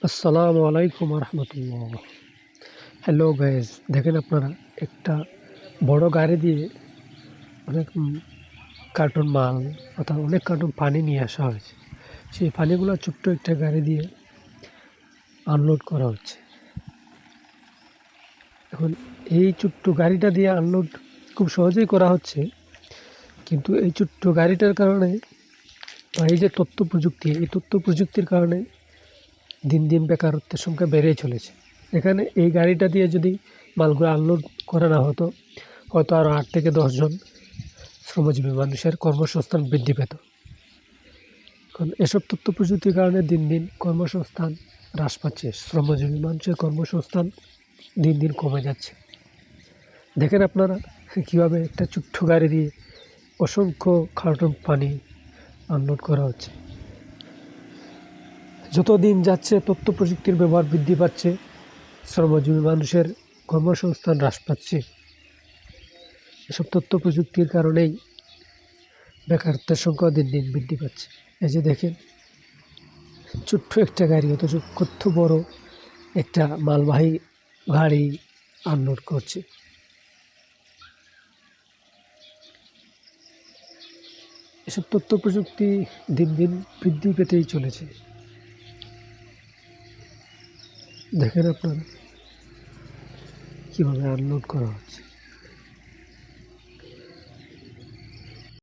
আসসালামু আলাইকুম রহমতুল্লাহ। Hello guys, দেখেন আপনারা একটা বড় গাড়ি দিয়ে অনেক কার্টুন মাল অর্থাৎ অনেক কার্টুন পানি নিয়ে আসা হয়েছে। সেই পানিগুলো ছোট্ট একটা গাড়ি দিয়ে আনলোড করা হচ্ছে। এখন এই ছোট্ট গাড়িটা দিয়ে আনলোড খুব সহজেই করা হচ্ছে, কিন্তু এই ছোট্ট গাড়িটার কারণে বা এই যে তথ্য প্রযুক্তি, এই তথ্য প্রযুক্তির কারণে দিন দিন বেকারত্বের সংখ্যা বেড়েই চলেছে। এখানে এই গাড়িটা দিয়ে যদি মালগুলো আনলোড করা না হতো, হয়তো আরও 8 থেকে 10 জন শ্রমজীবী মানুষের কর্মসংস্থান বৃদ্ধি পেত। কারণ এসব তথ্য প্রযুক্তির কারণে দিন দিন কর্মসংস্থান হ্রাস পাচ্ছে, শ্রমজীবী মানুষের কর্মসংস্থান দিন দিন কমে যাচ্ছে। দেখেন আপনারা কীভাবে একটা ছোট্ট গাড়ি দিয়ে অসংখ্য কার্টন পানি আনলোড করা হচ্ছে। যত দিন যাচ্ছে তথ্য প্রযুক্তির ব্যবহার বৃদ্ধি পাচ্ছে, শ্রমজীবী মানুষের কর্মসংস্থান হ্রাস পাচ্ছে। এসব তথ্য প্রযুক্তির কারণেই বেকারত্বের সংখ্যা দিন দিন বৃদ্ধি পাচ্ছে। এই যে দেখেন, ছোট্ট একটা গাড়ি অথচ কত বড় একটা মালবাহী গাড়ি আনলোড করছে। এসব তথ্য প্রযুক্তি দিন দিন বৃদ্ধি পেতেই চলেছে। দেখেন আপনারা কীভাবে আনলোড করা হচ্ছে।